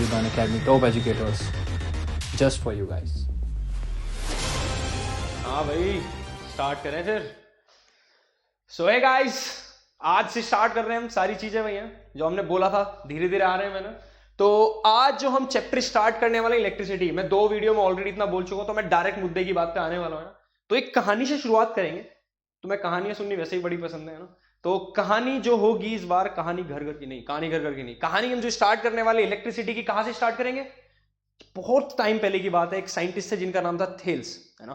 with Unacademy top educators just for you guys. हाँ भाई, start करें फिर। सो है गाइस, आज से स्टार्ट कर रहे हैं हम सारी चीजें भैया जो हमने बोला था, धीरे धीरे आ रहे हैं मैंने। तो आज जो हम चैप्टर स्टार्ट करने वाले इलेक्ट्रिसिटी, मैं 2 वीडियो में ऑलरेडी इतना बोल चुका हूं, तो मैं डायरेक्ट मुद्दे की बात पे आने वाला हूं ना। तो एक कहानी से शुरुआत करेंगे। तुम्हें कहानियां सुननी वैसे ही बड़ी पसंद है ना, तो कहानी जो होगी इस बार, कहानी घर घर की नहीं, कहानी घर घर की नहीं, कहानी हम जो स्टार्ट करने वाले इलेक्ट्रिसिटी की, कहां से स्टार्ट करेंगे? बहुत टाइम पहले की बात है, एक साइंटिस्ट है जिनका नाम था थेल्स, है ना।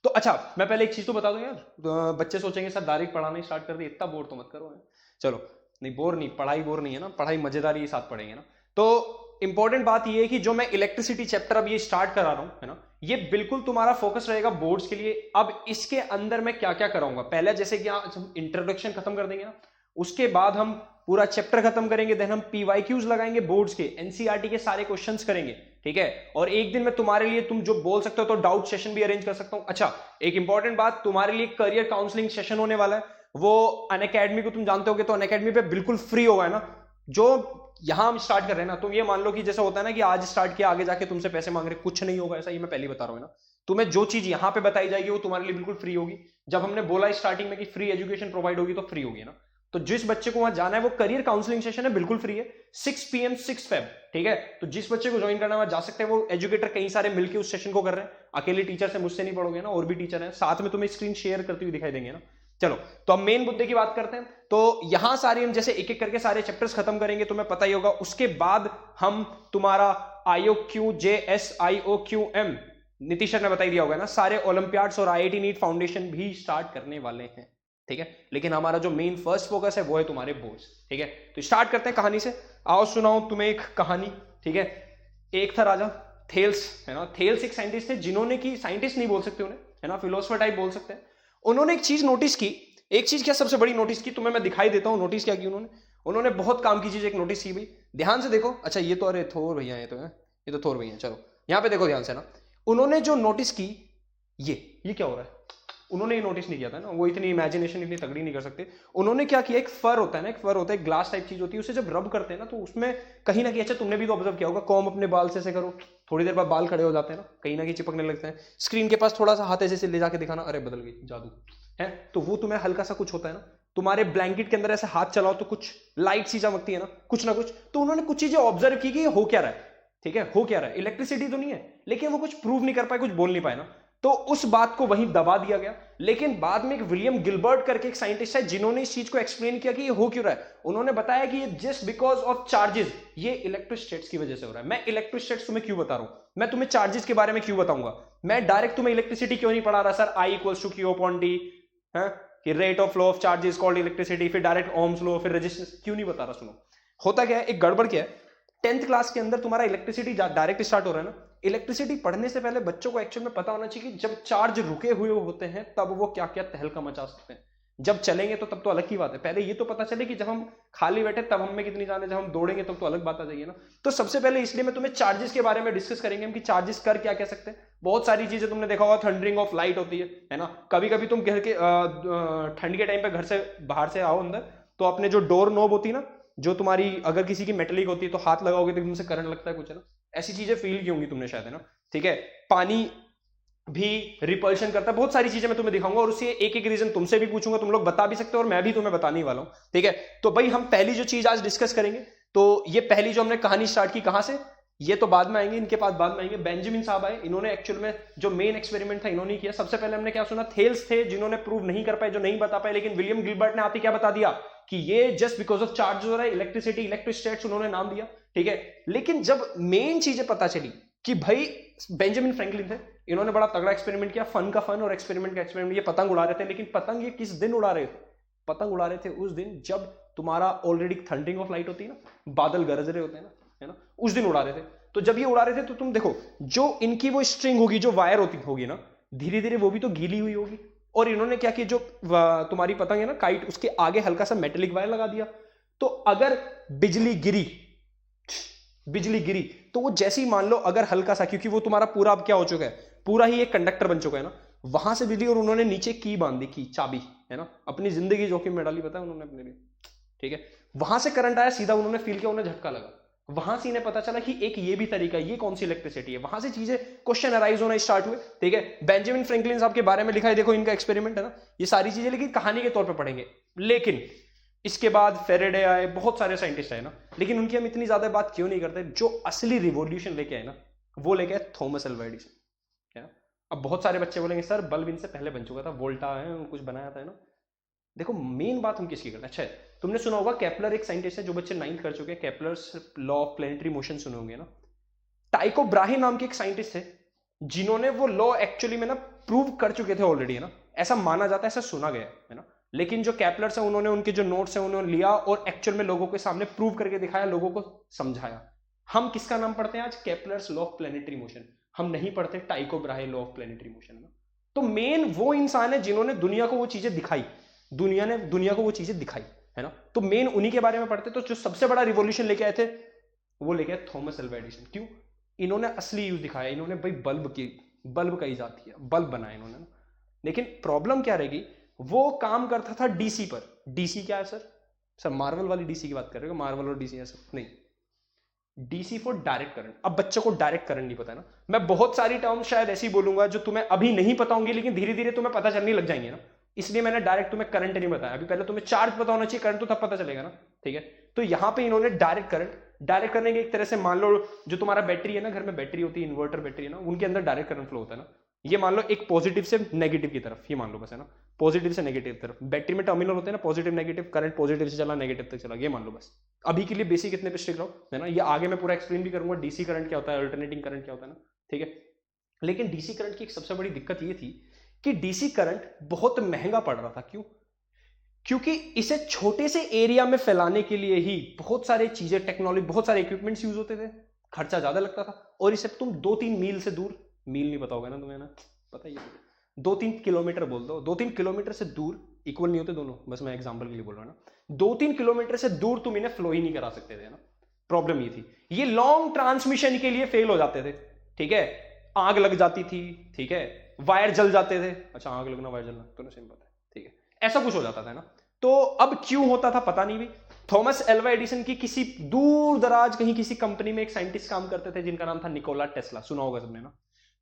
तो अच्छा, मैं पहले एक चीज तो बता दूं यार, तो बच्चे सोचेंगे सर डायरेक्ट पढ़ाना स्टार्ट कर दिया, इतना बोर तो मत करो। चलो नहीं, बोर नहीं, पढ़ाई बोर नहीं है ना, पढ़ाई मजेदारी के साथ पढ़ेंगे ना। तो इंपॉर्टेंट बात ये है कि जो मैं इलेक्ट्रिसिटी चैप्टर अब ये स्टार्ट करा रहा हूं, है ना, ये बिल्कुल तुम्हारा फोकस रहेगा बोर्ड्स के लिए। अब इसके अंदर मैं क्या क्या कराऊंगा, पहले जैसे कि हम इंट्रोडक्शन खत्म कर देंगे ना, उसके बाद हम पूरा चैप्टर खत्म करेंगे, देन हम पीवाईक्यूज लगाएंगे बोर्ड्स के, एनसीईआरटी के सारे क्वेश्चंस करेंगे, ठीक है। और एक दिन में तुम्हारे लिए, तुम जो बोल सकते हो तो डाउट सेशन भी अरेंज कर सकता हूं। अच्छा, एक इंपॉर्टेंट बात, तुम्हारे लिए करियर काउंसलिंग सेशन होने वाला है, वो अनअकैडमी को तुम जानते होगे, तो अनअकैडमी पे बिल्कुल फ्री होगा, है ना। जो यहां हम स्टार्ट कर रहे हैं ना, तुम ये मान लो कि जैसा होता है ना कि आज स्टार्ट किया, आगे जाके तुमसे पैसे मांग रहे, कुछ नहीं होगा ऐसा, ये मैं पहले बता रहा हूं ना। तुम्हें जो चीज यहां पे बताई जाएगी वो तुम्हारे लिए बिल्कुल फ्री होगी। जब हमने बोला स्टार्टिंग में कि फ्री एजुकेशन प्रोवाइड होगी, तो फ्री होगी ना। तो जिस बच्चे को वहां जाना है, वो करियर काउंसलिंग सेशन है, बिल्कुल फ्री है, 6 PM 6 Feb, ठीक है। तो जिस बच्चे को ज्वाइन करना है वहां जा सकते हैं, वो एजुकेटर कई सारे मिलकर उस सेशन को कर रहे हैं, अकेले टीचर से मुझसे नहीं पढ़ोगे ना, और भी टीचर हैं साथ में, तुम्हें स्क्रीन शेयर करती हुई दिखाई देंगे ना। चलो, तो अब मेन मुद्दे की बात करते हैं। तो यहां सारे हम जैसे एक एक करके सारे चैप्टर्स खत्म करेंगे, तुम्हें पता ही होगा। उसके बाद हम तुम्हारा IOQJSIOQM, नीतीश सर ने बताई दिया होगा ना, सारे ओलंपियाड्स और IIT नीट फाउंडेशन भी स्टार्ट करने वाले हैं, ठीक है। लेकिन हमारा जो मेन फर्स्ट फोकस है वो है तुम्हारे बोर्ड्स, ठीक है। तो स्टार्ट करते हैं कहानी से। आओ सुनाओ तुम्हें एक कहानी, ठीक है। एक था राजा थेल्स, है ना। थेल्स एक साइंटिस्ट थे, जिन्होंने की, साइंटिस्ट नहीं बोल सकते उन्हें, है ना, फिलोसफर टाइप बोल सकते हैं। उन्होंने एक चीज नोटिस की, एक चीज क्या सबसे बड़ी नोटिस की, तुम्हें मैं दिखाई देता हूं नोटिस क्या की उन्होंने बहुत काम की चीज एक नोटिस की भाई, ध्यान से देखो। अच्छा, ये तो, अरे थोर भैया, ये तो है, ये तो थोर भैया। चलो यहां पे देखो ध्यान से ना, उन्होंने जो नोटिस की, ये क्या हो रहा है, उन्होंने ये नोटिस नहीं किया था ना, वो इतनी इमेजिनेशन इतनी तगड़ी नहीं कर सकते। उन्होंने क्या किया, एक फर होता है ना, एक फर होता है, ग्लास टाइप चीज होती है, उसे जब रब करते हैं ना, तो उसमें कहीं ना कहीं, अच्छा तुमने भी तो ऑब्जर्व किया होगा, कॉम अपने बाल से करो, थोड़ी देर बाद बाल खड़े हो जाते हैं ना, कहीं ना कहीं चिपकने लगते हैं। स्क्रीन के पास थोड़ा सा हाथ ऐसे ले जाके दिखाना, अरे बदल गई, जादू है। तो वो तुम्हें हल्का सा कुछ होता है ना, तुम्हारे ब्लैंकेट के अंदर ऐसे हाथ चलाओ तो कुछ लाइट सी चमकती है ना कुछ। तो उन्होंने कुछ चीजें ऑब्जर्व की कि हो क्या रहा है, ठीक है, हो क्या रहा है। इलेक्ट्रिसिटी तो नहीं है, लेकिन वो कुछ प्रूव नहीं कर पाए, कुछ बोल नहीं पाए ना, तो उस बात को वहीं दबा दिया गया। लेकिन बाद में एक विलियम गिलबर्ट करके एक साइंटिस्ट है, जिन्होंने इस चीज को एक्सप्लेन किया कि ये हो क्यों रहा है। उन्होंने बताया कि ये जस्ट बिकॉज ऑफ चार्जेस, ये इलेक्ट्रोस्टैट्स की वजह से हो रहा है। मैं इलेक्ट्रोस्टैट्स तुम्हें क्यों बता रहा हूं, मैं तुम्हें चार्जेस के बारे में क्यों बताऊंगा। मैं डायरेक्ट तुम्हें इलेक्ट्रिसिटी क्यों नहीं पढ़ा रहा, sir I = Q upon D है कि rate of flow of charges called electricity, फिर डायरेक्ट ओम्स लॉ, फिर रेजिस्टेंस, क्यों नहीं बता रहा। सुनो, होता क्या है, एक गड़बड़ क्या है, 10th क्लास के अंदर तुम्हारा इलेक्ट्रिसिटी डायरेक्ट स्टार्ट हो रहा है ना। इलेक्ट्रिसिटी पढ़ने से पहले बच्चों को एक्चुअल में पता होना चाहिए कि जब चार्ज रुके हुए होते हैं तब वो क्या क्या तहलका मचा सकते हैं, जब चलेंगे तो तब तो अलग की बात है। पहले ये तो पता चले कि जब हम खाली बैठे तब हम में कितनी जान है, जब हम दौड़ेंगे तब तो अलग बात आ जाएगी ना। तो सबसे पहले इसलिए मैं तुम्हें चार्जेस के बारे में डिस्कस करेंगे हम, कि चार्जेस कर क्या कह सकते हैं। बहुत सारी चीजें तुमने देखा होगा, थंडरिंग ऑफ लाइट होती है ना। कभी कभी तुम घर के ठंड के टाइम पे घर से बाहर से आओ अंदर, तो अपने जो डोर नॉब होती है ना, जो तुम्हारी अगर किसी की मेटेलिक होती है, तो हाथ लगाओगे तो एकदम से करंट लगता है कुछ, है ना। ऐसी चीजें फील की होंगी तुमने शायद, है ना, ठीक है। पानी भी रिपल्शन करता है, बहुत सारी चीजें मैं तुम्हें दिखाऊंगा, और उससे एक एक रीजन तुमसे भी पूछूंगा, तुम लोग बता भी सकते हो, और मैं भी तुम्हें बताने ही वाला हूं, ठीक है। तो भाई हम पहली जो चीज आज डिस्कस करेंगे, तो ये पहली जो हमने कहानी स्टार्ट की, कहां से, ये तो बाद में आएंगे, इनके पास बाद में आएंगे। बेंजामिन साहब आए, इन्होंने एक्चुअल में जो मेन एक्सपेरिमेंट था इन्होंने किया। सबसे पहले हमने क्या सुना, थेल्स थे जिन्होंने प्रूव नहीं कर पाए, जो नहीं बता पाए, लेकिन विलियम गिलबर्ट ने आते क्या बता दिया कि ये जस्ट बिकॉज ऑफ चार्ज हो रहा है, इलेक्ट्रिसिटी, इलेक्ट्रोस्टैट्स उन्होंने नाम दिया, ठीक है। लेकिन जब मेन चीजें पता चली कि भाई बेंजामिन फ्रैंकलिन थे, इन्होंने बड़ा तगड़ा एक्सपेरिमेंट किया, फन का फन और एक्सपेरिमेंट का एक्सपेरिमेंट। ये पतंग उड़ा रहे थे, लेकिन पतंग ये किस दिन उड़ा रहे थे, पतंग उड़ा रहे थे उस दिन जब तुम्हारा ऑलरेडी थंडरिंग ऑफ लाइट होती है ना, बादल गरज रहे होते हैं ना, है ना, उस दिन उड़ा रहे थे। तो जब ये उड़ा रहे थे, तो तुम देखो, जो इनकी वो स्ट्रिंग होगी, जो वायर होगी ना, धीरे धीरे वो भी तो गीली हुई होगी। और इन्होंने क्या किया, जो तुम्हारी पतंग है ना, काइट, उसके आगे हल्का सा मेटेलिक वायर लगा दिया। तो अगर बिजली गिरी तो वो जैसे ही, मान लो अगर हल्का सा, क्योंकि वो तुम्हारा पूरा अब क्या हो चुका है, पूरा ही एक कंडक्टर बन चुका है ना, वहां से बिजली, और उन्होंने नीचे की बांध दी, की चाबी, है ना, अपनी जिंदगी जोखिम में डाली, पता है उन्होंने अपने लिए, ठीक है। वहां से करंट आया सीधा, उन्होंने फील किया, उन्हें झटका लगा, वहां से इन्हें पता चला कि एक ये भी तरीका है, ये कौन सी इलेक्ट्रिसिटी है, वहां से चीजें क्वेश्चन अराइज होना स्टार्ट हुए, ठीक है। बेंजामिन फ्रैंकलिन साहब के बारे में लिखा है, देखो इनका एक्सपेरिमेंट है ना, ये सारी चीजें लेकिन कहानी के तौर पर पढ़ेंगे। लेकिन इसके बाद फेरेडे आए, बहुत सारे साइंटिस्ट आए ना, लेकिन उनकी हम इतनी ज्यादा बात क्यों नहीं करते। जो असली रिवॉल्यूशन लेके आए ना, वो लेके आए थॉमस अल्वा एडिसन, है ना। अब बहुत सारे बच्चे बोलेंगे सर बल्ब इनसे पहले बन चुका था, वोल्टा है कुछ बनाया था, है ना। देखो मेन बात हम किसकी करते हैं। अच्छा तुमने सुना होगा केपलर एक साइंटिस्ट है, जो बच्चे 9th कर चुके हैं, Kepler's law of planetary motion सुने होंगे ना। टाइको ब्राहे नाम के एक साइंटिस्ट थे, जिन्होंने वो लॉ एक्चुअली में ना प्रूव कर चुके थे ऑलरेडी, है ना, ऐसा माना जाता है, ऐसा सुना गया है ना। लेकिन जो केपलर्स है उन्होंने उनके जो नोट्स हैं उन्होंने लिया और एक्चुअल में लोगों के सामने प्रूव करके दिखाया, लोगों को समझाया। हम किसका नाम पढ़ते हैं आज, Kepler's law of planetary motion, हम नहीं पढ़ते टाइको Brahe law of planetary motion ना। तो मेन वो इंसान है जिन्होंने दुनिया को वो चीजें दिखाई, दुनिया ने दुनिया को वो चीजें दिखाई, है ना। तो मेन उन्हीं के बारे में पढ़ते। तो जो सबसे बड़ा रिवॉल्यूशन लेके आए थे वो लेके आए थॉमस अल्वा एडिसन। क्यों, इन्होंने असली यूज दिखाया, इन्होंने भाई बल्ब का इजाद किया, बल्ब बनाया इन्होंने ना। लेकिन प्रॉब्लम क्या रहेगी, वो काम करता था डीसी पर। डीसी क्या है सर मार्वल वाली डीसी की बात कर रहे हो, मार्वल और डीसी ऐसा नहीं, डीसी फॉर डायरेक्ट करंट। अब बच्चों को डायरेक्ट करंट नहीं पता है ना, मैं बहुत सारी टर्म्स शायद ऐसी बोलूंगा जो तुम्हें अभी नहीं पता होंगी, लेकिन धीरे धीरे तुम्हें पता चलने लग जाएंगे ना, इसलिए मैंने डायरेक्ट तुम्हें करंट नहीं बताया। अभी पहले तुम्हें चार्ज पता होना चाहिए, करंट तो तब पता चलेगा ना, ठीक है। तो यहां पे इन्होंने डायरेक्ट करने के एक तरह से मान लो जो तुम्हारा बैटरी है ना, घर में बैटरी होती है, इन्वर्टर बैटरी है ना, उनके अंदर डायरेक्ट करंट फ्लो होता है ना। ये मान लो एक पॉजिटिव से नेगेटिव की तरफ, ये मान लो बस, है ना, पॉजिटिव से नेगेटिव तरफ। बैटरी में टर्मिनल होते हैं ना, पॉजिटिव नेगेटिव, करंट पॉजिटिव से चला नेगेटिव तक चला, ये मान लो बस। अभी के लिए बेसिक इतने पे स्टिक रहो, है ना। ये आगे मैं पूरा एक्सप्लेन भी करूंगा डीसी करंट क्या होता है, अल्टरनेटिंग करंट क्या होता है ना, ठीक है। लेकिन डीसी करंट की एक सबसे बड़ी दिक्कत ये थी कि डीसी करंट बहुत महंगा पड़ रहा था। क्यों, क्योंकि इसे छोटे से एरिया में फैलाने के लिए ही बहुत सारे चीजें, टेक्नोलॉजी, बहुत सारे इक्विपमेंट्स यूज होते थे, खर्चा ज्यादा लगता था। और इसे तुम 2-3 मील से दूर, मील नहीं पता होगा ना तुम्हें ना, पता ही है, 2-3 किलोमीटर बोल दो, 2-3 किलोमीटर से दूर, इक्वल नहीं होते दोनों, बस मैं एग्जांपल के लिए बोल रहा हूं ना, 2-3 किलोमीटर से दूर तुम इन्हें फ्लो ही नहीं करा सकते थे ना। प्रॉब्लम ये थी, ये लॉन्ग ट्रांसमिशन के लिए फेल हो जाते थे, ठीक है। आग लग जाती थी, ठीक है, वायर जल जाते थे। अच्छा आग लगना वायर जलना तो सेम बात है, ठीक है, ऐसा कुछ हो जाता था ना। तो अब क्यों होता था पता नहीं भी। थॉमस एल्वा एडिसन की किसी दूर दराज कहीं किसी कंपनी में एक साइंटिस्ट काम करते थे जिनका नाम था निकोला टेस्ला, सुना होगा सबने ना।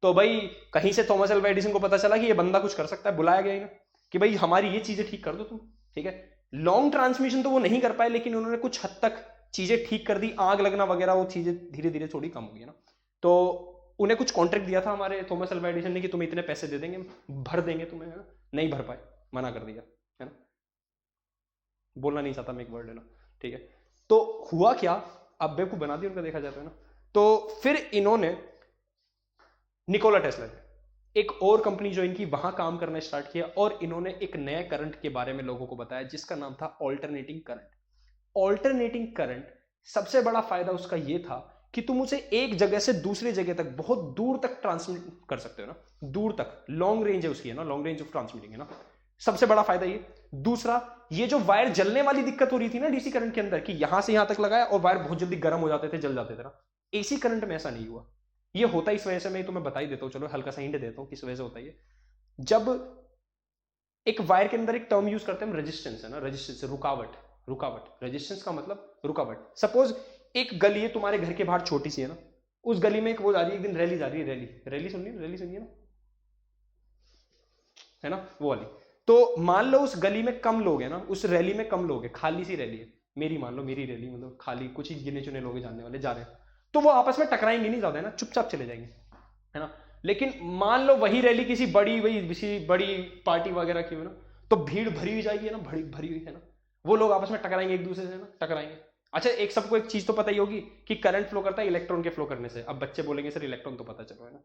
तो भाई कहीं से थॉमस एल्वा एडिसन को पता चला कि ये बंदा कुछ कर सकता है, बुलाया गया ना कि भाई हमारी ये चीजें ठीक कर दो तुम, ठीक है। लॉन्ग ट्रांसमिशन तो वो नहीं कर पाए, लेकिन उन्होंने कुछ हद तक चीजें ठीक कर दी, आग लगना वगैरह वो चीजें धीरे धीरे थोड़ी कम हो गई ना। तो उन्हें कुछ कॉन्ट्रैक्ट दिया था हमारे थॉमस एल्वा एडिसन ने कि तुम्हें इतने पैसे दे देंगे, भर देंगे तुम्हें, है ना। नहीं भर पाए, मना कर दिया, है ना, बोलना नहीं चाहता मैं एक वर्ड, है ना, ठीक है। तो हुआ क्या, अब बेवकूफ बना दिया उनका, देखा जाता है ना। तो फिर इन्होंने निकोला टेस्ला ने एक और कंपनी ज्वाइन की, वहां काम करना स्टार्ट किया, और इन्होंने एक नए करंट के बारे में लोगों को बताया जिसका नाम था ऑल्टरनेटिंग करंट। ऑल्टरनेटिंग करंट सबसे बड़ा फायदा उसका यह था कि तुम उसे एक जगह से दूसरी जगह तक बहुत दूर तक ट्रांसमिट कर सकते हो ना, दूर तक, लॉन्ग रेंज है उसकी, है ना, लॉन्ग रेंज ऑफ ट्रांसमिटिंग, है ना, सबसे बड़ा फायदा ये। दूसरा, ये जो वायर जलने वाली दिक्कत हो रही थी ना डीसी करंट के अंदर, कि यहां से यहां तक लगाया और वायर बहुत जल्दी गर्म हो जाते थे, जल जाते थे ना, एसी करंट में ऐसा नहीं हुआ। ये होता इस वजह से, मैं तुम्हें बता ही देता हूं, चलो हल्का सा हिंट देता हूं किस वजह से होता है। जब एक वायर के अंदर एक टर्म यूज करते हैं हम, रेजिस्टेंस, है ना, रेजिस्टेंस, रुकावट, रेजिस्टेंस का मतलब रुकावट। सपोज एक गली है तुम्हारे घर के बाहर छोटी सी, है ना, उस गली में एक वो जा रही है, एक दिन रैली जा रही है, रैली सुनिए ना, है ना, वो वाली। तो मान लो उस गली में कम लोग हैं ना, उस रैली में कम लोग हैं, खाली सी रैली है, मेरी मान लो, मेरी रैली, मतलब खाली कुछ ही गिने चुने लोग जानने वाले जा रहे हैं, तो वो आपस में टकराएंगे नहीं ज्यादा, है ना, चुपचाप चले जाएंगे, है ना। लेकिन मान लो वही रैली किसी बड़ी पार्टी वगैरह की हो ना, तो भीड़ भरी हुई जाएगी, है ना, भरी हुई, है ना, वो लोग आपस में टकराएंगे एक दूसरे से, ना टकराएंगे। अच्छा एक सबको एक चीज तो पता ही होगी कि करंट फ्लो करता है इलेक्ट्रॉन के फ्लो करने से। अब बच्चे बोलेंगे सर इलेक्ट्रॉन तो पता चलो, है ना,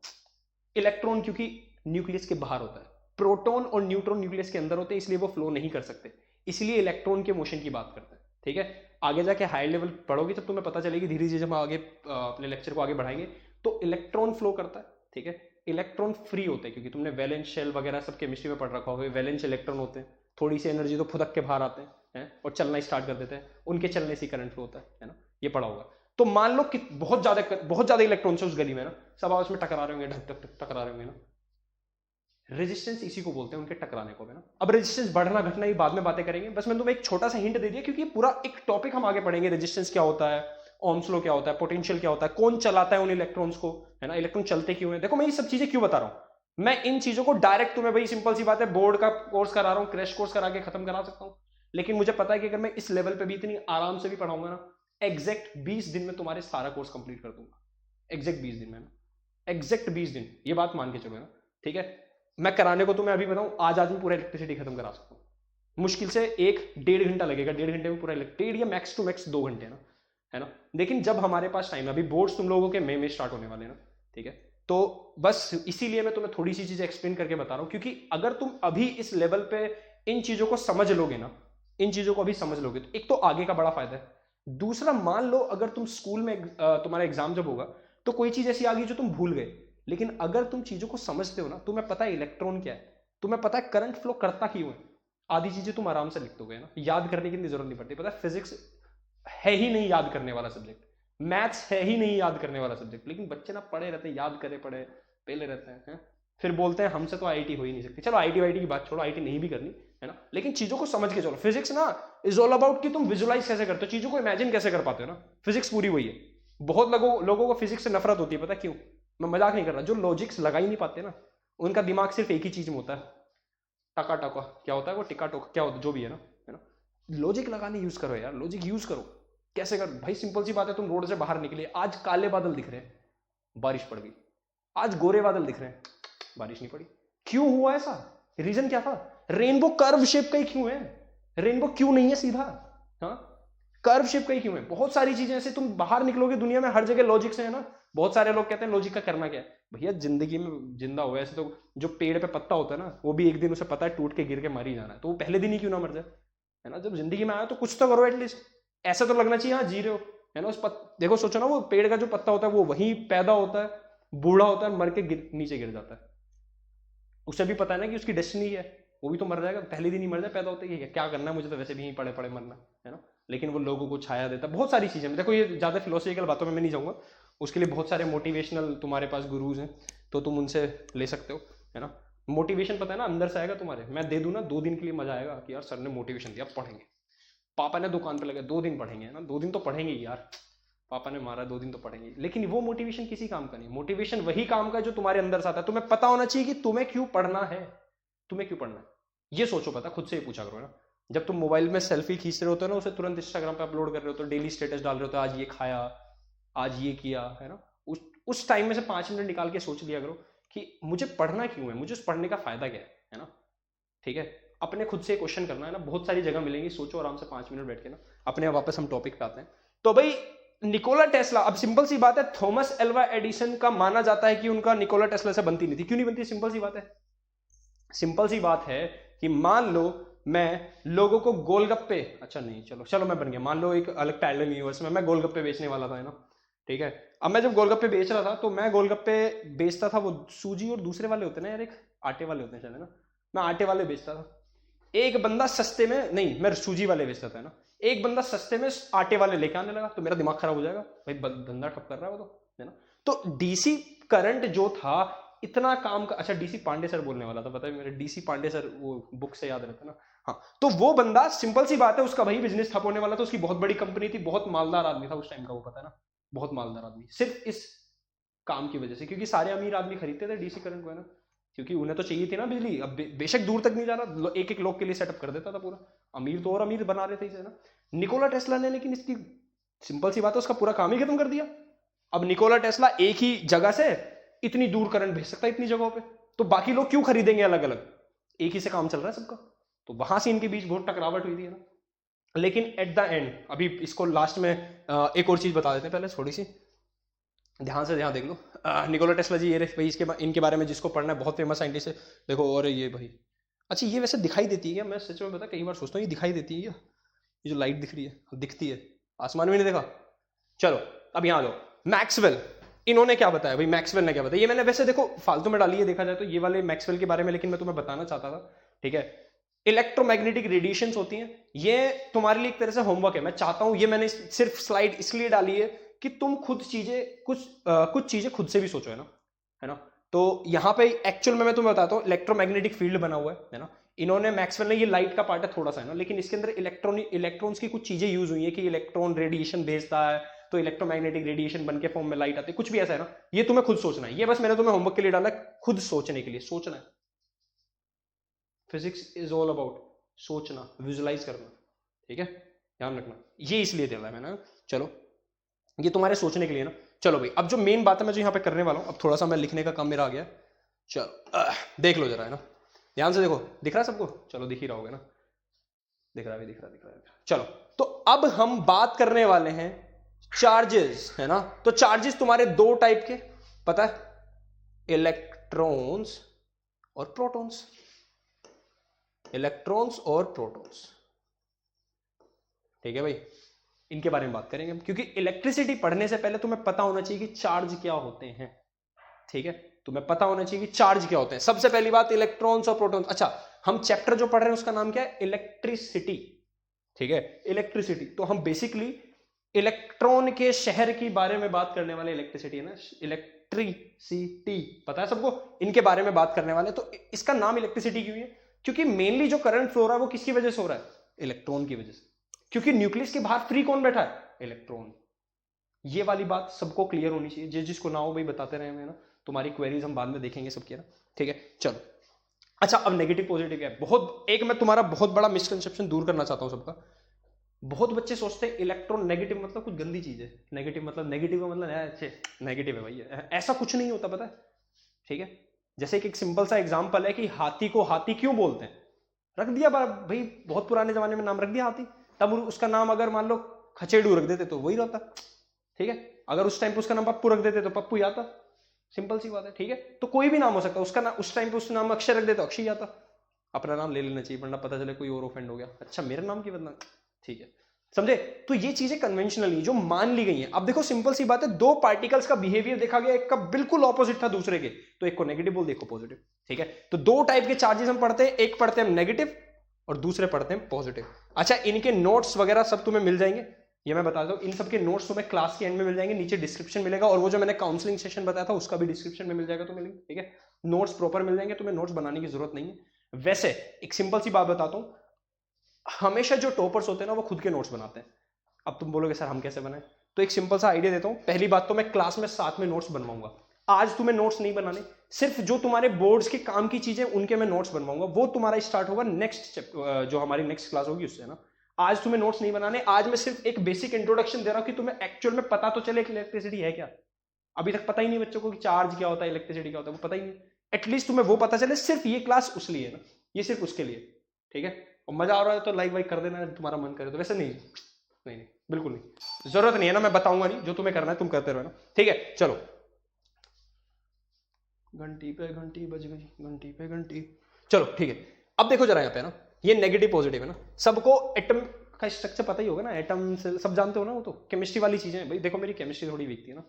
इलेक्ट्रॉन क्योंकि न्यूक्लियस के बाहर होता है, प्रोटॉन और न्यूट्रॉन न्यूक्लियस के अंदर होते हैं, इसलिए वो फ्लो नहीं कर सकते, इसलिए इलेक्ट्रॉन के मोशन की बात करते हैं, ठीक है। आगे जाके हाई लेवल पढ़ोगे तब तुम्हें पता चलेगी, धीरे धीरे जब हम आगे अपने लेक्चर को आगे बढ़ाएंगे, तो इलेक्ट्रॉन फ्लो करता है, ठीक है। इलेक्ट्रॉन फ्री होते हैं, क्योंकि तुमने वैलेंस शेल वगैरह सब केमिस्ट्री में पढ़ रखा होगा, वैलेंस इलेक्ट्रॉन होते हैं, थोड़ी सी एनर्जी तो फुदक के बाहर आते हैं और चलना स्टार्ट कर देते हैं, उनके चलने से करंट फ्लो होता है ना, ये पढ़ा होगा। तो मान लो कि बहुत ज्यादा इलेक्ट्रॉन्स है उस गली में ना, सब आपस में टकरा रहे होंगे, ढक ढक ढक टकरा रहे होंगे ना, रेजिस्टेंस इसी को बोलते हैं, उनके टकराने को, है ना। अब रेजिस्टेंस बढ़ना घटना ये बाद में बातें करेंगे, बस मैंने तुम्हें एक छोटा सा हिंट दे दिया, क्योंकि पूरा एक टॉपिक हम आगे पढ़ेंगे, रेजिस्टेंस क्या होता है, ओम्स लॉ क्या होता है, पोटेंशियल क्या होता है, कौन चलाता है उन इलेक्ट्रॉन्स को, है ना, इलेक्ट्रॉन चलते क्यों हैं। देखो मैं ये सब चीजें क्यों बता रहा हूं, मैं इन चीजों को डायरेक्ट तुम्हें, भाई सिंपल सी बात है, बोर्ड का कोर्स करा रहा हूं, क्रैश कोर्स करा के खत्म करा सकता हूं, लेकिन मुझे पता है कि अगर मैं इस लेवल पे भी इतनी आराम से भी पढ़ाऊंगा ना, एग्जैक्ट 20 दिन में तुम्हारे सारा कोर्स कंप्लीट कर दूंगा, एग्जैक्ट 20 दिन में, एग्जैक्ट 20 दिन, ये बात मान के चलो ना, ठीक है। मैं कराने को तुम्हें अभी बताऊं, आज मैं पूरा इलेक्ट्रिसिटी खत्म करा सकता हूं, मुश्किल से 1-1.5 घंटा लगेगा, 1.5 घंटे में पूरा, 1.5 या मैक्स टू मैक्स 2 घंटे है ना। लेकिन जब हमारे पास टाइम है, अभी बोर्ड्स तुम लोगों के मई में स्टार्ट होने वाले हैं ना, ठीक है, तो बस इसीलिए मैं तुम्हें थोड़ी सी चीजें एक्सप्लेन करके बता रहा हूं, क्योंकि अगर तुम अभी इस लेवल पे इन चीजों को समझ लोगे ना, इन चीजों को अभी समझ लोगे, तो एक तो आगे का बड़ा फायदा है, दूसरा मान लो अगर तुम स्कूल में तुम्हारा एग्जाम जब होगा तो कोई चीज ऐसी आ गई जो तुम भूल गए, लेकिन अगर तुम चीजों को समझते हो ना, तुम्हें पता है इलेक्ट्रॉन क्या है, तुम्हें पता है करंट फ्लो करता क्यों है, आधी चीजें तुम आराम से लिख दोगे ना, याद करने की जरूरत नहीं पड़ती। पता है फिजिक्स है ही नहीं याद करने वाला सब्जेक्ट, मैथ्स है ही नहीं याद करने वाला सब्जेक्ट, लेकिन बच्चे ना पढ़े रहते हैं, याद करे पढ़े पहले रहते हैं, फिर बोलते हैं हमसे तो आईआईटी हो ही नहीं सकती। चलो आईआईटी वाईटी की बात छोड़ो, आईआईटी नहीं भी करनी है ना, लेकिन चीजों को समझ के चलो। फिजिक्स ना इज ऑल अबाउट कि तुम विजुलाइज कैसे करते हो, चीजों को इमेजिन कैसे कर पाते हो ना, फिजिक्स पूरी वही है। बहुत लोगों को फिजिक्स से नफरत होती है, पता क्यों, मैं मजाक नहीं कर रहा, जो लॉजिक्स लगा ही नहीं पाते ना, उनका दिमाग सिर्फ एक ही चीज में होता है, टका टका क्या होता है वो, टिका टोका क्या होता है, जो भी है ना, लॉजिक लगाने यूज करो यार, लॉजिक यूज करो। कैसे कर भाई, सिंपल सी बात है, तुम रोड से बाहर निकले, आज काले बादल दिख रहे हैं, बारिश पड़ गई, आज गोरे बादल दिख रहे हैं, बारिश नहीं पड़ी, क्यों हुआ ऐसा, रीजन क्या था, रेनबो कर्व शेप का ही क्यों है, रेनबो क्यों नहीं है सीधा, हाँ कर्व शेप का ही क्यों है। बहुत सारी चीजें ऐसे, तुम बाहर निकलोगे दुनिया में हर जगह लॉजिक से है ना। बहुत सारे लोग कहते हैं लॉजिक का करना क्या है, भैया जिंदगी में जिंदा हुआ ऐसे तो, जो पेड़ पे पत्ता होता है ना, वो भी एक दिन उसे पता है टूट के गिर के मर ही जाना है, तो वो पहले दिन ही क्यों ना मर जाए, है ना। जब जिंदगी में आया तो कुछ तो करो एटलीस्ट, ऐसा तो लगना चाहिए हाँ जी रहे हो, है ना। देखो सोचो ना, वो पेड़ का जो पत्ता होता है वो वहीं पैदा होता है, बूढ़ा होता है, मर के नीचे गिर जाता है, उसे भी पता है ना कि उसकी डेस्टिनी है, वो भी तो मर जाएगा, पहले दिन ही मर जाए पैदा होते ही, क्या करना है मुझे तो वैसे भी यहीं पड़े पड़े मरना है ना। लेकिन वो लोगों को छाया देता है, बहुत सारी चीजें। देखो ये ज्यादा फिलोसफिकल बातों में मैं नहीं जाऊंगा, उसके लिए बहुत सारे मोटिवेशनल तुम्हारे पास गुरुज हैं, तो तुम उनसे ले सकते हो, है ना। मोटिवेशन पता है ना अंदर से आएगा तुम्हारे, मैं दे दूं ना 2 दिन के लिए मजा आएगा कि यार सर ने मोटिवेशन दिया, पढ़ेंगे, पापा ने दुकान पे लगे 2 दिन पढ़ेंगे, है ना, 2 दिन तो पढ़ेंगे यार, पापा ने मारा 2 दिन तो पढ़ेंगे। लेकिन वो मोटिवेशन किसी काम का नहीं, मोटिवेशन वही काम का है जो तुम्हारे अंदर से आता है। तुम्हें पता होना चाहिए कि तुम्हें क्यों पढ़ना है, तुम्हें क्यों पढ़ना है, ये सोचो, पता खुद से ही पूछा करो ना। जब तुम मोबाइल में सेल्फी खींच रहे होते हो ना, उसे तुरंत इंस्टाग्राम पे अपलोड कर रहे हो, तो डेली स्टेटस डाल रहे हो, तो आज ये खाया, आज ये किया, है ना, उस टाइम में से 5 मिनट निकाल के सोच लिया करो कि मुझे पढ़ना क्यों है, मुझे उस पढ़ने का फायदा क्या है ना। ठीक है, अपने खुद से क्वेश्चन करना है ना, बहुत सारी जगह मिलेंगी, सोचो आराम से 5 मिनट बैठ के ना। अपने वापस हम टॉपिक पे आते हैं। तो भाई निकोला टेस्ला, अब सिंपल सी बात है, थॉमस एल्वा एडिसन का माना जाता है कि उनका निकोला टेस्ला से बनती नहीं थी। क्यों नहीं बनती, सिंपल सी बात है, सिंपल सी बात है कि मान लो मैं लोगों को गोलगप्पे, अच्छा नहीं चलो मैं बन गया, मान लो एक अलग पैरेलल यूनिवर्स में मैं गोलगप्पे बेचने वाला था, है ना, ठीक है। अब मैं जब गोलगप्पे बेच रहा था, तो मैं गोलगप्पे बेचता था, वो सूजी और दूसरे वाले होते हैं ना यार, एक आटे वाले होते हैं शायद, है ना, मैं आटे वाले बेचता था। एक बंदा सस्ते में, नहीं मैं सूजी वाले बेचता था ना, एक बंदा सस्ते में आटे वाले लेके आने लगा, तो मेरा दिमाग खराब हो जाएगा, भाई धंधा ठप कर रहा है वो तो, है ना। तो डीसी करंट जो था इतना काम का, अच्छा डीसी पांडे सर बोलने वाला था, पता है मेरे डीसी पांडे सर, वो बुक से याद रहता ना, हाँ। तो वो बंदा सिंपल सी बात है, उसका वही बिजनेस ठप होने वाला था, उसकी बहुत बड़ी कंपनी थी, बहुत मालदार आदमी था उस टाइम का, वो पता है ना, बहुत मालदार आदमी, सिर्फ इस काम की वजह से, क्योंकि सारे अमीर आदमी खरीदते थे डीसी करंट को, है ना, क्योंकि उन्हें तो चाहिए थी ना बिजली। अब बेशक दूर तक नहीं जा रहा, एक एक लोग के लिए सेटअप कर देता था पूरा, अमीर तो और अमीर बना रहे थे इसे ना, निकोला टेस्ला ने। लेकिन इसकी सिंपल सी बात है, उसका पूरा काम ही खत्म कर दिया। अब निकोला टेस्ला एक ही जगह से इतनी दूर करंट भेज सकता है, इतनी जगहों पे, तो बाकी लोग क्यों खरीदेंगे अलग अलग, एक ही से काम चल रहा है सबका। तो वहां से इनके बीच बहुत टकरावट हुई थी ना। लेकिन एट द एंड, अभी इसको लास्ट में एक और चीज बता देते हैं, पहले थोड़ी सी ध्यान से ध्यान देख लो। निकोला टेस्ला जी, ये भाई इसके इनके बारे में जिसको पढ़ना है, बहुत फेमस साइंटिस्ट है, देखो। और ये भाई, अच्छा ये वैसे दिखाई देती है क्या, मैं सच में पता कई बार सोचता हूँ ये दिखाई देती है क्या, ये जो लाइट दिख रही है, दिखती है, आसमान में नहीं देखा। चलो अब यहाँ दो, मैक्सवेल, इन्होंने क्या बताया भाई, मैक्सवेल ने क्या बताया, ये मैंने वैसे देखो फालतू में डाली है देखा जाए तो, ये वाले मैक्सवेल के बारे में, लेकिन मैं तुम्हें बताना चाहता था, ठीक है। इलेक्ट्रोमैग्नेटिक रेडिएशंस होती हैं, ये तुम्हारे लिए एक तरह से होमवर्क है। मैं चाहता हूं, ये मैंने सिर्फ स्लाइड इसलिए डाली है कि तुम खुद चीजें कुछ चीजें खुद से भी सोचो, है ना। तो यहाँ पे एक्चुअल में मैं तुम्हें बताता हूँ, इलेक्ट्रोमैग्नेटिक फील्ड बना हुआ है ना। इन्होंने मैक्सवेल ने, ये लाइट का पार्ट है थोड़ा सा, है ना, लेकिन इसके अंदर इलेक्ट्रॉन्स की कुछ चीजें यूज हुई है कि इलेक्ट्रॉन रेडिएशन भेजता है, तो इलेक्ट्रोमैग्नेटिक रेडिएशन बन के फॉर्म में लाइट आती है, कुछ भी ऐसा है ना, ये तुम्हें खुद सोचना है। ये बस मैंने तुम्हें होमवर्क के लिए डाला, खुद सोचने के लिए, सोचना है। फिजिक्स इज ऑल अबाउट सोचना, विजुलाइज करना, ठीक है, ध्यान रखना, ये इसलिए दिया है मैंने। चलो ये तुम्हारे सोचने के लिए ना। चलो भाई, अब जो मेन बात है मैं जो यहाँ पे करने वाला हूँ, अब थोड़ा सा मैं लिखने का काम मेरा आ गया। चलो देख लो जरा, है ना, ध्यान से देखो, दिख रहा है सबको? चलो दिख ही रहा होगा ना, दिख रहा है, दिख रहा है। चलो तो अब हम बात करने वाले हैं चार्जेस, है ना। तो चार्जेस तुम्हारे दो टाइप के पता है, इलेक्ट्रॉन्स और प्रोटॉन्स। इलेक्ट्रॉन्स और प्रोटॉन्स, ठीक है भाई, इनके बारे में बात करेंगे हम, क्योंकि इलेक्ट्रिसिटी पढ़ने से पहले तुम्हें पता होना चाहिए कि चार्ज क्या होते हैं, ठीक है, तुम्हें पता होना चाहिए कि चार्ज क्या होते हैं। सबसे पहली बात इलेक्ट्रॉन्स और प्रोटॉन्स। अच्छा, हम चैप्टर जो पढ़ रहे हैं उसका नाम क्या है? इलेक्ट्रिसिटी, ठीक है, इलेक्ट्रिसिटी। तो हम बेसिकली इलेक्ट्रॉन के शहर की बारे में बात करने वाले, इलेक्ट्रिसिटी है ना, इलेक्ट्रिसिटी, पता है सबको, इनके बारे में बात करने वाले। तो इसका नाम इलेक्ट्रिसिटी क्यों है? क्योंकि मेनली जो करंट फ्लो रहा है वो किसकी वजह से हो रहा है? इलेक्ट्रॉन की वजह से, क्योंकि न्यूक्लियस के बाहर फ्री कौन बैठा है? इलेक्ट्रॉन। ये वाली बात सबको क्लियर होनी चाहिए, जिसको ना हो भाई बताते रहे हमें ना, तुम्हारी क्वेरीज हम बाद में देखेंगे सबकी ना, ठीक है। चलो अच्छा, अब नेगेटिव पॉजिटिव क्या है? बहुत एक मैं तुम्हारा बहुत बड़ा मिसकंसेप्शन दूर करना चाहता हूं सबका। बहुत बच्चे सोचते हैं इलेक्ट्रॉन नेगेटिव मतलब कुछ गंदी चीज है, नेगेटिव मतलब, नेगेटिव का मतलब है अच्छे नेगेटिव है भाई, ऐसा कुछ नहीं होता, पता है, ठीक है। जैसे कि एक सिंपल सा एग्जांपल है कि हाथी को हाथी क्यों बोलते हैं? रख दिया भाई, बहुत पुराने जमाने में नाम रख दिया हाथी, तब उसका नाम अगर मान लो खचेड़ू रख देते तो वही रहता, ठीक है। अगर उस टाइम पे उसका नाम पप्पू रख देते तो पप्पू ही आता, सिंपल सी बात है, ठीक है। तो कोई भी नाम हो सकता है उसका नाम, उस टाइम पे उस नाम अक्षय रख देते तो अक्षय आता। अपना नाम ले लेना चाहिए, वरना पता चले कोई और ऑफेंड हो गया, अच्छा मेरा नाम की बदनाम, ठीक है, समझे। तो ये चीजें कन्वेंशनल नहीं जो मान ली गई हैं। अब देखो सिंपल सी बात है, दो पार्टिकल्स का बिहेवियर देखा गया, एक का बिल्कुल ऑपोजिट था दूसरे के, तो एक को नेगेटिव बोल, एक को पॉजिटिव, ठीक है। तो दो टाइप के चार्जेस हम पढ़ते हैं, एक पढ़ते हैं हम नेगेटिव और दूसरे पढ़ते हैं पॉजिटिव। अच्छा, इनके नोट्स वगैरह सब तुम्हें मिल जाएंगे, ये मैं बता दूं, इन सब के नोट्स तुम्हें क्लास के एंड में मिल जाएंगे, नीचे डिस्क्रिप्शन मिलेगा, और वो जो मैंने काउंसलिंग सेशन बताया था उसका भी डिस्क्रिप्शन में मिल जाएगा तुम्हें लिंक, ठीक है। नोट्स प्रॉपर मिल जाएंगे, तुम्हें नोट्स बनाने की जरूरत नहीं है। वैसे एक सिंपल सी बात बताता हूं, हमेशा जो टॉपर्स होते हैं ना वो खुद के नोट्स बनाते हैं। अब तुम बोलोगे सर हम कैसे बनाए, तो एक सिंपल सा आइडिया देता हूं। पहली बात तो मैं क्लास में साथ में नोट्स बनवाऊंगा, आज तुम्हें नोट्स नहीं बनाने, सिर्फ जो तुम्हारे बोर्ड्स के काम की चीजें उनके मैं नोट्स बनवाऊंगा, वो तुम्हारा स्टार्ट होगा नेक्स्ट जो हमारी नेक्स्ट क्लास होगी उससे ना। आज तुम्हें नोट्स नहीं बनाने, आज मैं सिर्फ एक बेसिक इंट्रोडक्शन दे रहा हूं कि तुम्हें एक्चुअल में पता तो चले कि इलेक्ट्रिसिटी है क्या। अभी तक पता ही नहीं बच्चों को कि चार्ज क्या होता है, इलेक्ट्रिसिटी क्या होता है, वो पता ही नहीं। एटलीस्ट तुम्हें वो पता चले, सिर्फ ये क्लास उस लिए है ना, ये सिर्फ उसके लिए, ठीक है। और मजा आ रहा है तो लाइक वाइक कर देना, तुम्हारा मन करे तो। वैसे नहीं नहीं नहीं बिल्कुल नहीं, जरूरत नहीं है ना, मैं बताऊंगा नहीं, जो तुम्हें करना है तुम करते रहो ना, ठीक है। चलो घंटी पे घंटी बज गई, घंटी पे घंटी, चलो ठीक है। अब देखो जरा यहाँ पे ना, ये नेगेटिव पॉजिटिव है ना, सबको एटम का स्ट्रक्चर पता ही होगा ना, एटम से सब जानते हो ना, वो तो केमिस्ट्री वाली चीजें हैं भाई। देखो मेरी केमिस्ट्री थोड़ी वीक थी ना,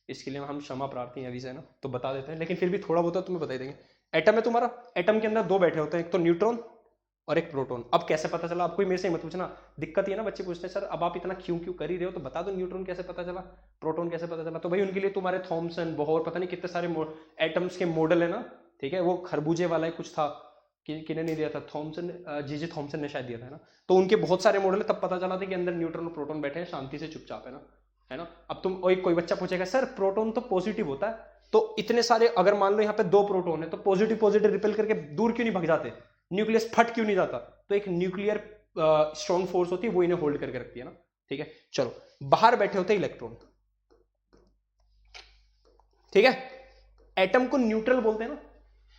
इसके लिए हम क्षमा प्रार्थी हैं अभी से ना, तो बता देते हैं, लेकिन फिर भी थोड़ा बहुत तुम्हें बता ही देंगे। एटम है तुम्हारा, एटम के अंदर दो बैठे होते हैं, एक तो न्यूट्रॉन और एक प्रोटॉन। अब कैसे पता चला? आपको मेरे से मत पूछना, दिक्कत ही है ना, बच्चे पूछते हैं सर अब आप इतना क्यों क्यों कर ही रहे हो, तो बता दो न्यूट्रॉन कैसे पता चला, प्रोटॉन कैसे पता चला। तो भाई उनके लिए तुम्हारे थॉमसन, बोहर, पता नहीं कितने सारे एटम्स के मॉडल है ना, ठीक है। वो खरबूजे वाला ही कुछ था, किन्हें नहीं दिया था, थॉमसन, जी थॉमसन ने शायद दिया था ना। तो उनके बहुत सारे मॉडल है, तब पता चला था कि अंदर न्यूट्रॉन और प्रोटॉन बैठे हैं शांति से चुपचाप, है ना। अब तुम कोई बच्चा पूछेगा सर प्रोटॉन तो पॉजिटिव होता है, तो इतने सारे अगर मान लो यहाँ पे दो प्रोटॉन है, तो पॉजिटिव पॉजिटिव रिपेल करके दूर क्यों नहीं भग जाते, न्यूक्लियस फट क्यों नहीं जाता? तो एक न्यूक्लियर स्ट्रॉन्ग फोर्स होती है, वो इन्हें होल्ड करके रखती है ना, ठीक है। चलो बाहर बैठे होते हैं इलेक्ट्रॉन, ठीक है। एटम को न्यूट्रल बोलते हैं ना,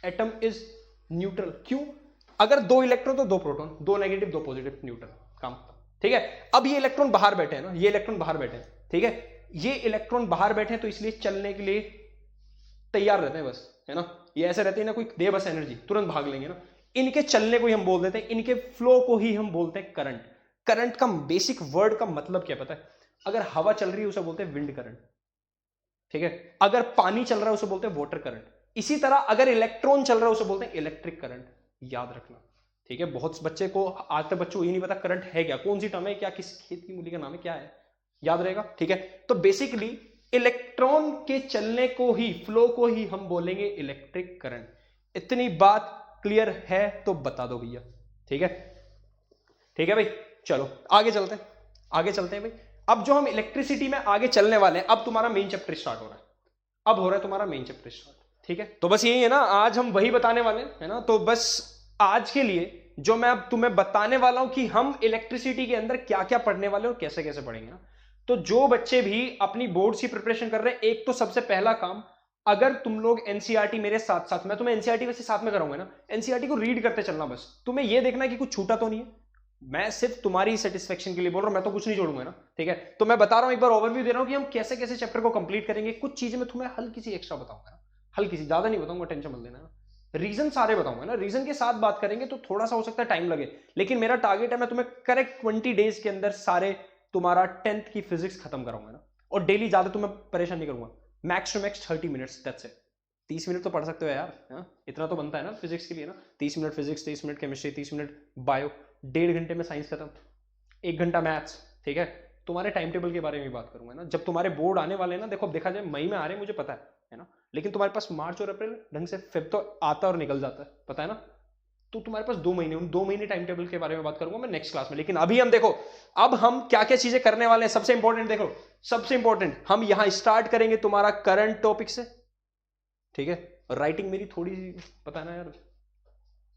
एटम इज न्यूट्रल, क्यों? अगर दो इलेक्ट्रॉन तो दो प्रोटॉन, दो नेगेटिव दो पॉजिटिव, न्यूट्रल, काम, ठीक है। अब ये इलेक्ट्रॉन बाहर बैठे हैं ना, ये इलेक्ट्रॉन बाहर बैठे हैं, ठीक है। ये इलेक्ट्रॉन बाहर बैठे हैं तो इसलिए चलने के लिए तैयार रहते हैं बस, है ना। ये ऐसे रहते हैं ना, कोई दे बस एनर्जी तुरंत भाग लेंगे ना। इनके चलने को ही हम बोल देते हैं, इनके फ्लो को ही हम बोलते हैं करंट। करंट का बेसिक वर्ड का मतलब क्या पता है? अगर हवा चल रही है उसे बोलते हैं विंड करंट, ठीक है। अगर पानी चल रहा है उसे बोलते हैं वाटर करंट। इसी तरह अगर इलेक्ट्रॉन चल रहा है उसे बोलते हैं इलेक्ट्रिक करंट, याद रखना, ठीक है। बहुत बच्चे को आज तक बच्चों को ये नहीं पता करंट है क्या, कौन सी टर्म है, क्या किस खेत की मूली का नाम है, क्या है, याद रहेगा, ठीक है। तो बेसिकली इलेक्ट्रॉन के चलने को ही, फ्लो को ही हम बोलेंगे इलेक्ट्रिक करंट। इतनी बात क्लियर है तो बता दो भैया, ठीक है, ठीक है भाई। चलो आगे चलते हैं, आगे चलते हैं भाई। अब जो हम इलेक्ट्रिसिटी में आगे चलने वाले हैं, अब तुम्हारा मेन चैप्टर स्टार्ट हो रहा है, अब हो रहा है तुम्हारा मेन चैप्टर स्टार्ट, ठीक है। तो बस यही है ना, आज हम वही बताने वाले हैं, है ना। तो बस आज के लिए जो मैं अब तुम्हें बताने वाला हूं कि हम इलेक्ट्रिसिटी के अंदर क्या क्या पढ़ने वाले हैं और कैसे कैसे पढ़ेंगे ना। तो जो बच्चे भी अपनी बोर्ड्स की प्रिपरेशन कर रहे हैं, एक तो सबसे पहला काम, अगर तुम लोग एनसीईआरटी मेरे साथ साथ, मैं तुम्हें एनसीईआरटी वैसे साथ में कराऊंगा ना, एनसीईआरटी को रीड करते चलना, बस तुम्हें यह देखना है कि कुछ छूटा तो नहीं है। मैं सिर्फ तुम्हारी सेटिस्फेक्शन के लिए बोल रहा हूं, मैं तो कुछ नहीं छोड़ूंगा ना, ठीक है। तो मैं बता रहा हूं, एक बार ओवरव्यू दे रहा हूं कि हम कैसे कैसे चैप्टर को कंप्लीट करेंगे। कुछ चीजें मैं तुम्हें हल्की सी एक्स्ट्रा बताऊंगा ना, हल्की सी, ज्यादा नहीं बताऊंगा, टेंशन मत लेना। रीजन सारे बताऊंगा ना, रीजन के साथ बात करेंगे तो थोड़ा सा हो सकता है टाइम लगे, लेकिन मेरा टारगेट है मैं तुम्हें करेक्ट 20 डेज के अंदर सारे तुम्हारा 10th की फिजिक्स खत्म कराऊंगा ना। और डेली ज्यादा तुम्हें परेशान नहीं करूंगा, max to max 30 minutes, that's it. 30 minute तो पढ़ सकते हो यार, हाँ? इतना तो बनता है ना फिजिक्स के लिए ना। 30 minute physics, 30 minute chemistry, 30 minute bio, 1.5 घंटे में साइंस खत्म, 1 घंटा मैथ्स, ठीक है। तुम्हारे टाइम टेबल के बारे में बात करूंगा ना, जब तुम्हारे बोर्ड आने वाले हैं ना, देखो देखा जाए मई में आ रहे हैं मुझे पता है ना, लेकिन तुम्हारे पास मार्च और अप्रैल ढंग से, फेब तो आता और निकल जाता है, पता है ना। तो तुम्हारे पास 2 महीने, उन 2 महीने टाइम टेबल के बारे में बात करूंगा मैं नेक्स्ट क्लास में। लेकिन अभी हम देखो, अब हम क्या क्या चीजें करने वाले हैं। सबसे इंपॉर्टेंट देखो, सबसे इंपॉर्टेंट हम यहां स्टार्ट करेंगे तुम्हारा करंट टॉपिक से, ठीक है। राइटिंग मेरी थोड़ी पता है ना यार,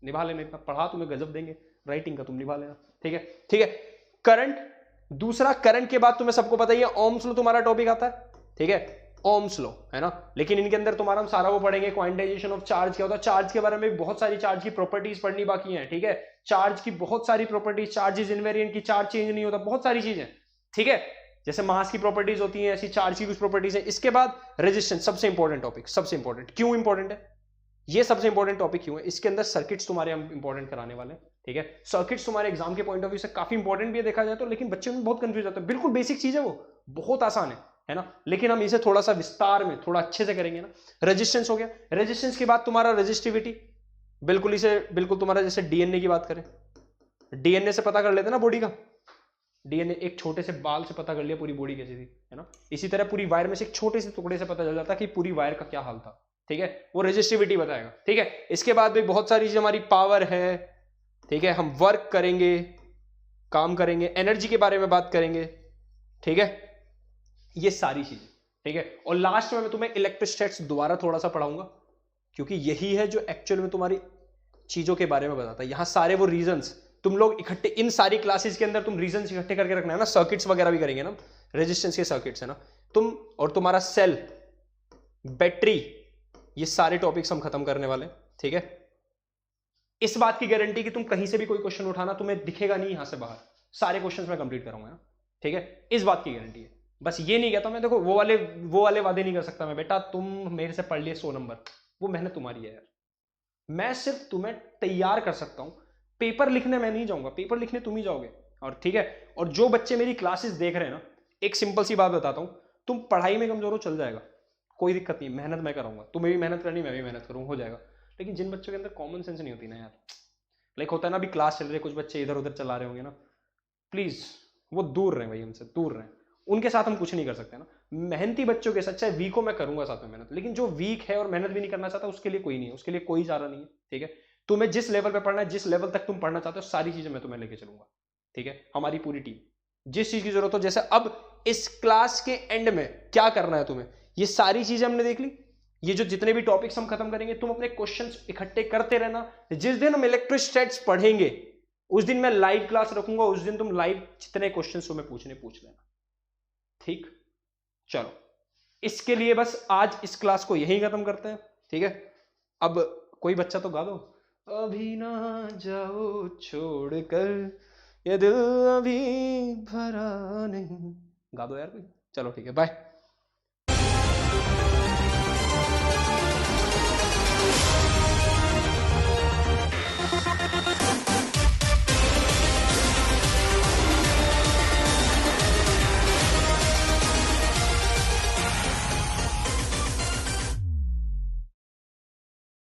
निभा लेना, इतना पढ़ा तुम्हें गजब देंगे, राइटिंग का तुम निभा लेना, ठीक है, ठीक है। करंट, दूसरा करंट के बाद तुम्हें सबको पता ही है ओम्स लॉ तुम्हारा टॉपिक आता है, ठीक है, ओम्स लॉ, है ना। लेकिन इनके अंदर तुम्हारा हम सारा वो पढ़ेंगे, क्वांटाइजेशन ऑफ चार्ज क्या होता है, चार्ज के बारे में बहुत सारी चार्ज की प्रॉपर्टीज पढ़नी बाकी है, ठीक है। चार्ज की बहुत सारी प्रॉपर्टीज, चार्ज इज इनवेरिएंट की चार्ज चेंज नहीं होता, बहुत सारी चीजें, ठीक है। जैसे मास की प्रॉपर्टीज होती हैं, ऐसी चार्ज की कुछ प्रॉपर्टीज है। इसके बाद रेजिस्टेंस, सबसे इंपॉर्टेंट टॉपिक, सबसे इंपॉर्टेंट। क्यों इंपॉर्टेंट है ये, सबसे इंपॉर्टेंट टॉपिक क्यों है, इसके अंदर सर्किट्स तुम्हारे हम इंपॉर्टेंट कराने वाले हैं, ठीक है। सर्किट्स तुम्हारे एग्जाम के पॉइंट ऑफ व्यू से काफी इंपॉर्टेंट भी है देखा जाए तो, लेकिन बच्चे में बहुत कंफ्यूज होते हैं। बिल्कुल बेसिक चीज है वो, बहुत आसान है ना, लेकिन हम इसे थोड़ा सा विस्तार में, थोड़ा अच्छे से करेंगे ना। रेजिस्टेंस हो गया, रेजिस्टेंस के बाद तुम्हारा रेजिस्टिविटी, बिल्कुल इसे, बिल्कुल तुम्हारा जैसे डीएनए की बात करें, डीएनए से पता कर लेते ना बॉडी का, डीएनए एक छोटे से बाल से पता कर लिया पूरी बॉडी कैसी थी, है ना। इसी तरह पूरी वायर में से एक छोटे से टुकड़े से पता चल जाता कि पूरी वायर का क्या हाल था, ठीक है। वो रेजिस्टिविटी बताएगा, ठीक है। इसके बाद भी बहुत सारी चीजें, हमारी पावर है, ठीक है, हम वर्क करेंगे, काम करेंगे, एनर्जी के बारे में बात करेंगे, ठीक है, ये सारी चीजें, ठीक है। और लास्ट में मैं तुम्हें इलेक्ट्रोस्टैटिक्स दोबारा थोड़ा सा पढ़ाऊंगा, क्योंकि यही है जो एक्चुअल में तुम्हारी चीजों के बारे में बताता है। यहां सारे वो रीजंस तुम लोग इकट्ठे, इन सारी क्लासेस के अंदर तुम रीजंस इकट्ठे करके रखना है ना। सर्किट्स वगैरह भी करेंगे ना, रेजिस्टेंस के सर्किट्स है ना तुम, और तुम्हारा सेल, बैटरी, ये सारे टॉपिक्स हम खत्म करने वाले, ठीक है। इस बात की गारंटी कि तुम कहीं से भी कोई क्वेश्चन उठाना तुम्हें दिखेगा नहीं यहां से बाहर, सारे क्वेश्चंस मैं कंप्लीट करूंगा ना, ठीक है। इस बात की गारंटी है, बस ये नहीं कहता मैं, देखो वो वाले वादे नहीं कर सकता मैं, बेटा तुम मेरे से पढ़ लिए 100 नंबर, वो मेहनत तुम्हारी है यार। मैं सिर्फ तुम्हें तैयार कर सकता हूं, पेपर लिखने मैं नहीं जाऊंगा, पेपर लिखने तुम ही जाओगे, और ठीक है। और जो बच्चे मेरी क्लासेस देख रहे हैं ना, एक सिंपल सी बात बताता हूं, तुम पढ़ाई में कमजोर हो चल जाएगा, कोई दिक्कत नहीं, मेहनत मैं कराऊंगा, तुम्हें भी मेहनत करनी, मैं भी मेहनत करूंगा, हो जाएगा। लेकिन जिन बच्चों के अंदर कॉमन सेंस नहीं होती ना यार, लाइक होता है ना, अभी क्लास चल रही है, कुछ बच्चे इधर उधर चला रहे होंगे ना, प्लीज वो दूर रहे भाई, हमसे दूर रहे, उनके साथ हम कुछ नहीं कर सकते ना। मेहनती बच्चों के साथ, चाहे वीक हो मैं करूंगा साथ में मेहनत, लेकिन जो वीक है और मेहनत भी नहीं करना चाहता, उसके लिए कोई नहीं है, उसके लिए कोई चारा नहीं है, ठीक है। तुम्हें जिस लेवल पे पढ़ना है, जिस लेवल तक तुम पढ़ना चाहते हो, सारी चीजें मैं तुम्हें लेके चलूंगा, ठीक है। हमारी पूरी टीम, जिस चीज की जरूरत हो, जैसे अब इस क्लास के एंड में क्या करना है तुम्हें, ये सारी चीजें हमने देख ली। ये जो जितने भी टॉपिक्स हम खत्म करेंगे, तुम अपने क्वेश्चंस इकट्ठे करते रहना। जिस दिन हम इलेक्ट्रोस्टैटिक्स पढ़ेंगे, उस दिन मैं लाइव क्लास रखूंगा, उस दिन तुम लाइव जितने क्वेश्चंस तुम्हें पूछने पूछ लेना, ठीक। चलो, इसके लिए बस आज इस क्लास को यहीं खत्म करते हैं, ठीक है। अब कोई बच्चा तो गा दो, अभी ना जाओ छोड़कर ये दिल अभी भरा नहीं, गा दो यार कोई। चलो ठीक है, बाय।